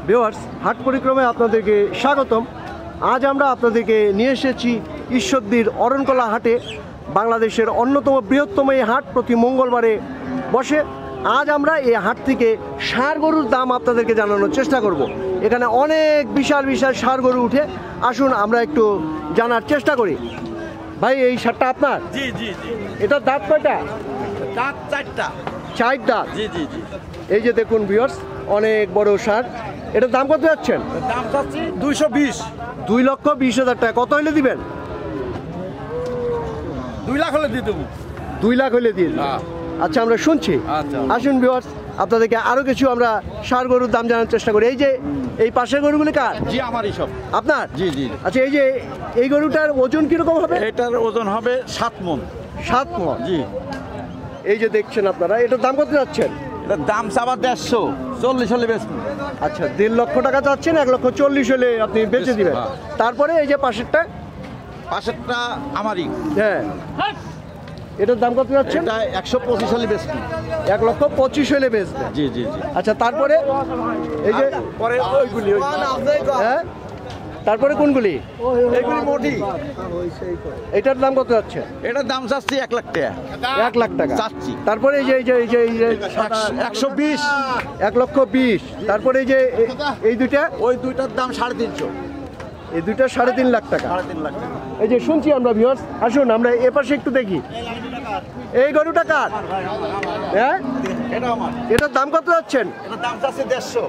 Viewers, হাট পরিক্রমায় আপনাদেরকে স্বাগতম। আজ আমরা আপনাদেরকে নিয়ে এসেছি ঈশ্বরদীর অরণকলা হাটে। বাংলাদেশের অন্যতম বৃহত্তম এই হাট প্রতি মঙ্গলবারে বসে। আজ আমরা এই হাট থেকে ষাঁড় গরুর দাম আপনাদেরকে জানানোর চেষ্টা করব। এখানে অনেক বিশাল বিশাল ষাঁড় গরু উঠে, আসুন আমরা একটু জানার চেষ্টা করি। ভাই, এই ষাঁড়টা আপনার? জি জি জি। এটার দাঁত কয়টা? দাঁত চারটা। 4 দাঁত। জি জি জি। এই যে দেখুন ভিউয়ার্স, অনেক বড় ষাঁড়। এটার দাম কত যাচ্ছেন? দাম চাচ্ছি 220। 2,20,000 টাকা। কত হলে দিবেন? 2 লাখ হলে দিয়ে দেবো। 2 লাখ হলে দিয়ে দিবেন। হ্যাঁ। আচ্ছা, আমরা শুনছি। আচ্ছা। আসুন ভিউয়ার্স, আপনাদেরকে আরো কিছু আমরা ষাঁড় গরুর দাম জানার চেষ্টা করি। এই যে এই পাশের গরুগুলি কার? জি, আমারই সব। আপনার? জি জি। আচ্ছা, এই যে এই গরুটার ওজন কিরকম হবে? এটার ওজন হবে 7 মণ। 7 মণ। জি। এই যে দেখছেন আপনারা, এটার দাম কত যাচ্ছেন? এটার দাম চাবা 150, 40 হলে বেশ। আচ্ছা, 1.5 লক্ষ টাকা চাচ্ছেন, 1,40,000 হলে আপনি বেচে দিবেন। হ্যাঁ। তারপরে এই যে পাশেরটা? পাশেরটা আমারই। হ্যাঁ, এটার দাম কত যাচ্ছেন? এটা 125 হলে বেশ। 1,25,000 হলে বেচবেন। জি জি জি। আচ্ছা, তারপরে এই যে পরে ওইগুলি হ্যাঁ, তারপরে কোনগুলি? এইগুলি মোটি। এটার দাম কত যাচ্ছে? এটার দাম চাচ্ছি 1 লাখ টাকা। 1 লাখ টাকা চাচ্ছি। তারপরে এই যে 120। 1,20,000। তারপরে এই যে এই দুইটা? ওই দুইটার দাম 350। এই দুইটা 3.5 লাখ টাকা। 3.5 লাখ টাকা। এই যে শুনছি আমরা ভিউয়ার্স, আসুন আমরা এ পাশে একটু দেখি। এই গরুটা কার? হ্যাঁ, এটা আমার। এটার দাম কত যাচ্ছেন? এটার দাম চাচ্ছি 150।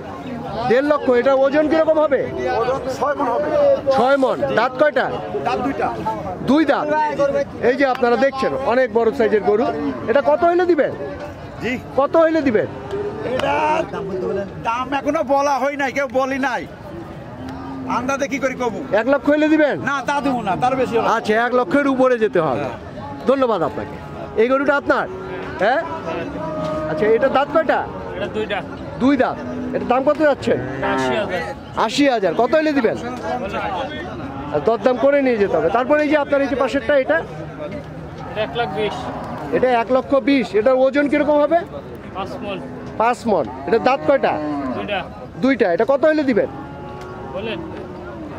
1.5 লক্ষ। এটা ওজন কিরকম হবে? ওজন 6 মণ হবে। 6 মণ। দাঁত কয়টা? দাম দুইটা। 2 দাঁত। এই যে আপনারা দেখছেন, অনেক বড় সাইজের গরু। এটা কত হইলে দিবেন? জি। কত হইলে দিবেন? এটা দাম এখনো বলা হয় নাই, কেউ বলি নাই। আন্দাজে কি করি কবু? 1 লক্ষ হইলে দিবেন? না, তা দেবো না, তার বেশি হলো। আচ্ছা, 1 লক্ষের উপরে যেতে হবে। ধন্যবাদ আপনাকে। এই গরুটা আপনার? হ্যাঁ। আচ্ছা, এটা দাঁত কয়টা? এটা 2টা। 2 দাঁত। এটার দাম কত যাচ্ছেন? 80,000। 80,000। কত হইলে দিবেন? আর দরদাম করে নিয়ে যেতে হবে। তারপরে এই যে আপনার এই যে পাশেরটা, এটা? এটা 1,20,000। এটা 1,20,000। এটার ওজন কিরকম হবে? 5 মণ। 5 মণ। এটা দাঁত কয়টা? 2টা। 2টা। এটা কত হইলে দিবেন? বলেন।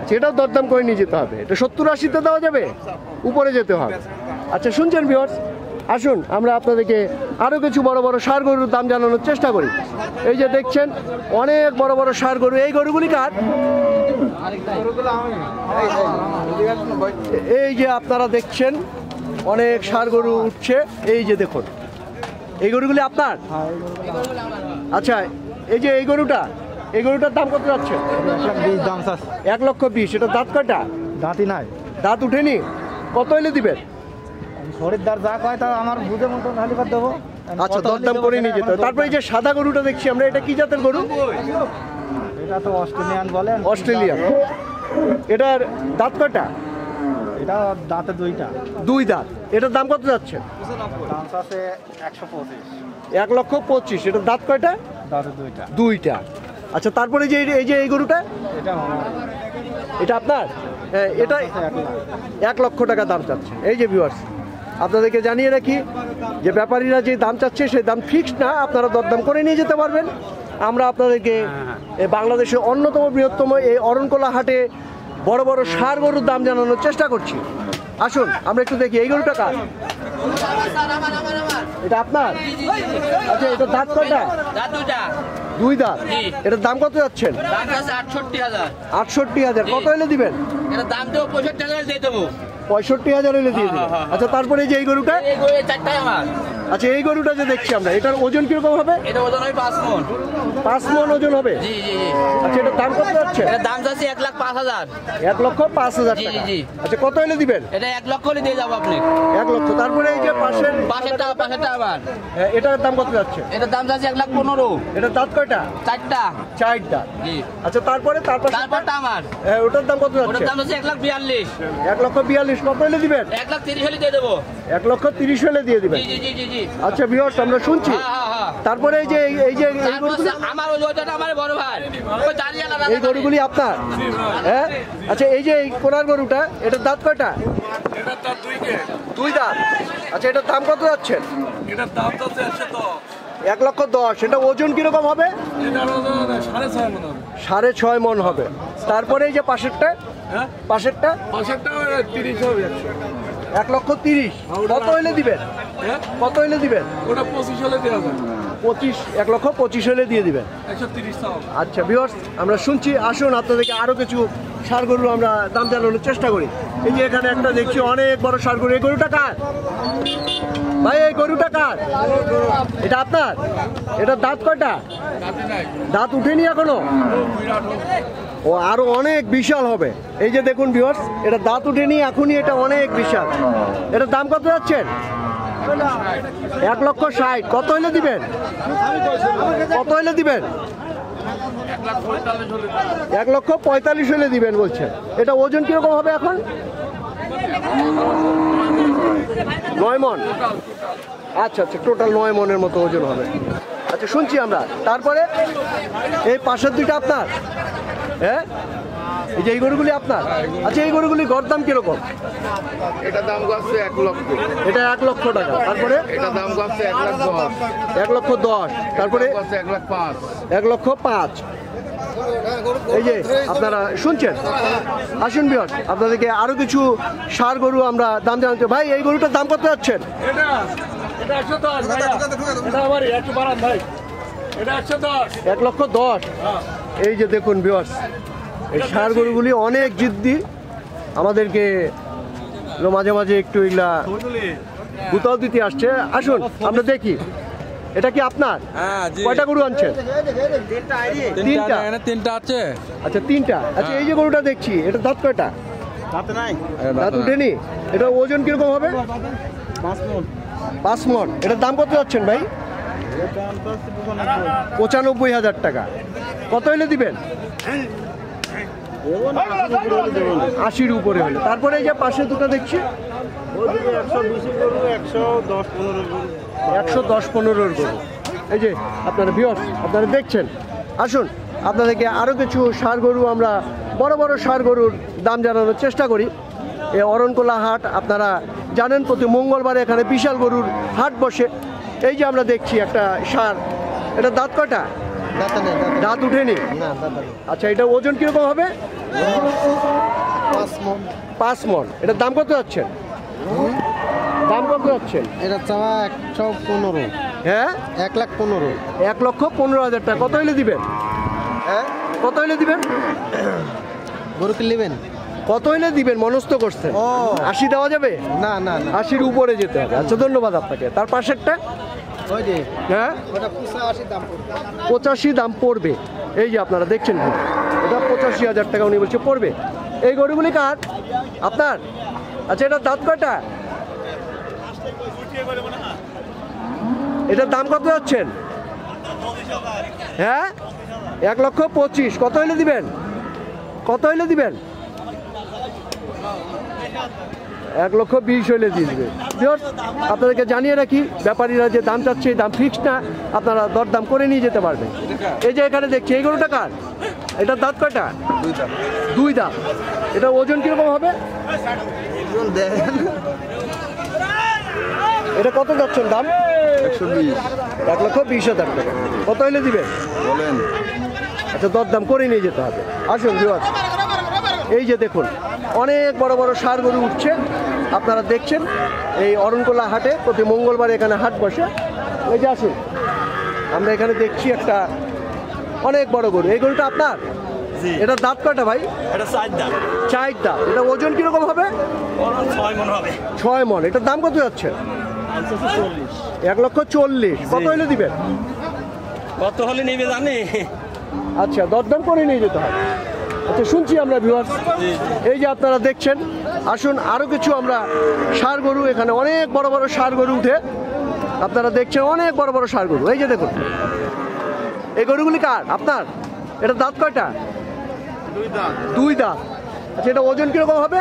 সেটাও দরদাম করে নিয়ে যেতে হবে। এটা 70-80-তে দেওয়া যাবে? উপরে যেতে হবে। আচ্ছা, শুনছেন ভিউয়ার্স, আসুন আমরা আপনাদেরকে আরও কিছু বড় বড় ষাঁড় গরুর দাম জানানোর চেষ্টা করি। এই যে দেখছেন, অনেক বড় বড় ষাঁড় গরু। এই গরুগুলি কার? এই যে আপনারা দেখছেন, অনেক ষাঁড় গরু উঠছে। এই যে দেখুন, এই গরুগুলি আপনার? আচ্ছা, এই যে এই গরুটা, এই গরুটার দাম কত যাচ্ছে? 1,20,000। এটা দাঁত কয়টা? দাঁতই নাই। দাঁত উঠেনি। কত হইলে দিবেন? খরিদ্দার যা কয় তা আমার বুঝে মতন হালিবার দেবো। আচ্ছা, দরদাম করে নিয়ে যেতে হবে। তারপরে এই যে সাদা গরুটা দেখছি আমরা, এটা কি জাতের গরু? এটা তো অস্ট্রেলিয়ান বলেন। অস্ট্রেলিয়া। এটার দাঁত কয়টা? এটা দাঁতে 2টা। 2 দাঁত। এটার দাম কত যাচ্ছে? দাম আছে 125। 1,25,000। এটার দাঁত কয়টা? দাঁতে 2টা। 2টা। আচ্ছা, তারপরে যে এই যে এই গরুটা, এটা আমার। এটা আপনার? হ্যাঁ, এটা 1 লক্ষ টাকা দাম চাচ্ছে। এই যে ভিউয়ার্স, আপনাদেরকে জানিয়ে রাখি যে ব্যাপারীরা যে দাম চাচ্ছে সেই দাম ফিক্সড না, আপনারা দরদাম করে নিয়ে যেতে পারবেন। আমরা আপনাদেরকে এই বাংলাদেশের অন্যতম বৃহত্তম এই অরণকলা হাটে বড় বড় ষাঁড় গরুর দাম জানানোর চেষ্টা করছি। আসুন আমরা একটু দেখি। এই গরুটা কার? এটা আপনার? আচ্ছা, এটা দাঁত কয়টা? দাঁত 2টা। 2 দাঁত। জি। এটার দাম কত যাচ্ছেন? দাম আছে 68,000। 68,000। কত হলে দিবেন? এটা দাম দেবো 65,000 দিয়ে দেবো। 65,000 হলে দিয়ে দিবেন। আচ্ছা, তারপরে এই যে এই গরুটা? এই গরু 4টাই আমার। আচ্ছা, এই গরুটা যে দেখছি আমরা, এটার ওজন কিরকম হবে? এটা ওজন হয় 5 মণ। 5 মণ ওজন হবে। জি জি জি। আচ্ছা, এটার দাম কত যাচ্ছে? এটা দাম আছে 1,05,000। 1,05,000 জি, টাকা। জি, জি। আচ্ছা, কত হলে দিবেন? এটা 1 লক্ষ হলে দিয়ে যাবো আপনি। 1 লক্ষ। তারপরে এই যে পাশেরটা আবার। এটার দাম কত যাচ্ছে? এটার দাম আছে 1,15,000। এটার দাঁত কয়টা? 4টা। 4 দাঁত। জি। আচ্ছা, তারপরটা আমার। ওটার দাম কত ওটার যাচ্ছে? দাম আছে 1,42,000। 1,42,000। কত হলে দিবেন? 1,30,000 হলে দিয়ে দেবো। 1,30,000 হলে দিয়ে দিবেন। জি জি জি জি জি। আচ্ছা ভিউয়ার্স, আমরা শুনছি। হ্যাঁ। তারপরে এই যে তারপর আমার ওইটা আমার বড় ভাই। ওই দাঁড়িয়ে না। এই গরুগুলি আপনার? হ্যাঁ। আচ্ছা, এই যে এই কোনার গরুটা, এটার দাঁত কয়টা? এটার দাম 2 দাঁত। আচ্ছা, এটার দাম কত যাচ্ছেন? এটার দাম চাচ্ছে 110। 1,10,000। এটা ওজন কিরকম হবে? এটার ওজন 6.5 মন হবে। তারপরে এই যে পাশেরটা, পাশেরটা 1,30,000। কত হইলে দিবেন? কত হইলে দিবেন? 25, 1,25,000 হলে দিয়ে দিবেন। আচ্ছা ভিউয়ার্স, আমরা শুনছি, আসুন আপনাদেরকে আরো কিছু ষাঁড় গরু আমরা দাম জানানোর চেষ্টা করি। এই যে এখানে একটা দেখছি অনেক বড় ষাঁড় গরু। এই গরুটা কার ভাই? এই গরুটা কার? এটা আপনার? এটা দাঁত কয়টা? দাঁত উঠেনি এখনো? ও আরো অনেক বিশাল হবে। এই যে দেখুন ভিউয়ার্স, এটা দাঁত উঠেনি এখনই, এটা অনেক বিশাল। এটার দাম কত যাচ্ছেন? 1,60,000। কত হইলে দিবেন? কত হইলে দিবেন? 1,45,000 হলে দিবেন বলছেন। এটা ওজন কিরকম হবে এখন? 9 মন। আচ্ছা আচ্ছা, টোটাল 9 মনের মতো ওজন হবে। আচ্ছা শুনছি আমরা। তারপরে এই পাশের দুইটা আপনার? হ্যাঁ, এই যে এই গরুগুলি আপনার? আচ্ছা, এই গরুগুলি গড়দাম কিরকম? এটা দাম আছে 1 লক্ষ। এটা 1 লক্ষ টাকা। তারপরে এটা দাম আছে 1,10,000। 1,10,000। তারপরে 1,05,000। 1,05,000। এই যে আপনারা শুনছেন, আসুন ভিউয়ার্স, আপনাদেরকে আরো কিছু ষাঁড় গরু আমরা দাম জানাতে। ভাই, এই গরুটার দাম কত যাচ্ছেন? 1,10,000। এই যে দেখুন ভিউয়ার্স, এই ষাঁড় গরুগুলি অনেক জিদ্দি, আমাদেরকে মাঝে মাঝে একটু এগুলা গুতাও দিতে আসছে। আসুন আমরা দেখি, এটা কি আপনার? কয়টা গরু আনছেন? তিনটা আছে। আচ্ছা, 3টা। আচ্ছা, এই যে গরুটা দেখছি, এটা দাঁত কয়টা? দাঁত উঠেনি। এটা ওজন কিরকম হবে? 5 মন। এটার দাম কত যাচ্ছেন ভাই? 95,000 টাকা। কত হইলে দিবেন? 80-র উপরে হলে। তারপরে এই যে পাশে দুটো দেখছি, 110-15 গরু। এই যে আপনারা ভিউয়ার্স, আপনারা দেখছেন। আসুন আপনাদেরকে আরও কিছু ষাঁড় গরু আমরা, বড় বড় ষাঁড় গরুর দাম জানানোর চেষ্টা করি। এই অরণকোলা হাট আপনারা জানেন, প্রতি মঙ্গলবারে এখানে বিশাল গরুর হাট বসে। এই যে আমরা দেখছি একটা ষাঁড়, এটা দাঁত কয়টা? দাঁত উঠেনি। আচ্ছা, এটা ওজন কিরকম হবে? 5 মন। এটার দাম কত যাচ্ছেন? দাম কত যাচ্ছেন? এটা চাওয়া 115। হ্যাঁ, 1,15,000। 1,15,000 টাকা। কত হইলে দিবেন? হ্যাঁ, কত হইলে দিবেন? গরু কি নেবেন? কত হইলে দিবেন মনস্থ করছেন? ও 80 দেওয়া যাবে? না না না, 80-র উপরে যেতে হবে। আচ্ছা, ধন্যবাদ আপনাকে। তার পাশেরটা? ওই যে হ্যাঁ, ওটা 85 দাম পড়বে। 85 দাম পড়বে। এই যে আপনারা দেখছেন, এটা 85,000 টাকা উনি বলছে পড়বে। এই গরুগুলি কার? আপনার? আচ্ছা, এটার দাঁত কয়টা? এটার দাম কত যাচ্ছেন? হ্যাঁ, 1,25,000। কত হইলে দিবেন? কত হইলে দিবেন? 1,20,000 হইলে দিয়ে দিবে। আপনাদেরকে জানিয়ে রাখি, ব্যাপারীরা যে দাম চাচ্ছে এই দাম ফিক্সড না, আপনারা দরদাম করে নিয়ে যেতে পারবেন। এই যে এখানে দেখছি, এই গরুটা কার? এটার দাঁত কয়টা? 2 দাঁত। এটা ওজন কিরকম হবে? এটা কত যাচ্ছেন দাম? 1,20,000 টাকা। কত হইলে দিবেন বলেন? আচ্ছা, দরদাম করে নিয়ে যেতে হবে। আসুন ভিউয়ার্স, এই যে দেখুন অনেক বড় বড় ষাঁড় গরু উঠছে, আপনারা দেখছেন। এই অরণকোলা হাটে প্রতি মঙ্গলবার এখানে হাট বসে। এই যে আসুন, আমরা এখানে দেখছি একটা অনেক বড় গরু। এই গরুটা আপনার? এটা দাঁত কয়টা ভাই? এটা 4 দাম। 4 দাঁত। এটা ওজন কিরকম হবে? 6 মন হবে। 6 মন। এটার দাম কত যাচ্ছে? 1,40,000। কত হইলে দিবেন? কত হলে নিবে জানি? আচ্ছা, দরদাম করে নিয়ে যেতে হবে। আচ্ছা, শুনছি আমরা ভিউয়ার্স, এই যে আপনারা দেখছেন। আসুন আরও কিছু আমরা ষাঁড় গরু, এখানে অনেক বড় বড় ষাঁড় গরু উঠে, আপনারা দেখছেন অনেক বড় বড় ষাঁড় গরু। এই যে দেখুন, এই গরুগুলি কার? আপনার? এটা দাঁত কয়টা? 2 দাঁত। আচ্ছা, এটা ওজন কিরকম হবে?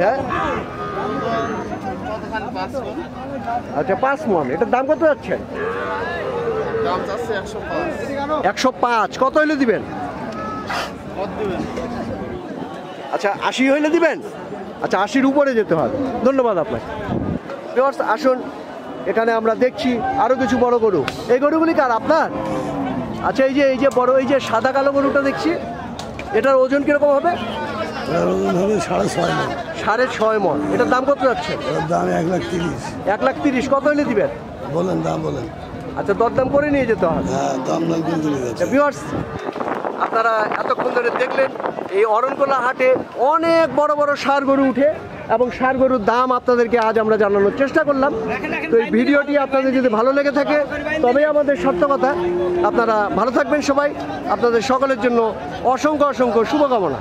হ্যাঁ, আচ্ছা 5 মন। এটার দাম কত যাচ্ছে? 105। কত হইলে দিবেন? আচ্ছা, 80 হইলে দিবেন? আচ্ছা, 80-র উপরে যেতে হবে। ধন্যবাদ আপনাকে। ভিউয়ার্স, আসুন এখানে আমরা দেখছি আরো কিছু বড় গরু। এই গরুগুলি কার? আপনার? আচ্ছা, এই যে বড় এই যে সাদা কালো গরুটা দেখছি, এটার ওজন কিরকম হবে? হবে 6.5 মণ। 6.5 মণ। এটার দাম কত যাচ্ছে? এর দাম 1,30,000। 1,30,000। কত হলে দিবেন? বলেন, দাম বলেন। আচ্ছা, দরদাম করে নিয়ে যেতে হবে। হ্যাঁ, দাম না করে চলে যাচ্ছে। ভিউয়ার্স, আপনারা এতক্ষণ ধরে দেখলেন এই অরণকোলা হাটে অনেক বড় বড় ষাঁড় গরু উঠে এবং ষাঁড় গরুর দাম আপনাদেরকে আজ আমরা জানানোর চেষ্টা করলাম। তো এই ভিডিওটি আপনাদের যদি ভালো লেগে থাকে তবেই আমাদের সার্থকতা। আপনারা ভালো থাকবেন সবাই। আপনাদের সকলের জন্য অসংখ্য অসংখ্য শুভকামনা।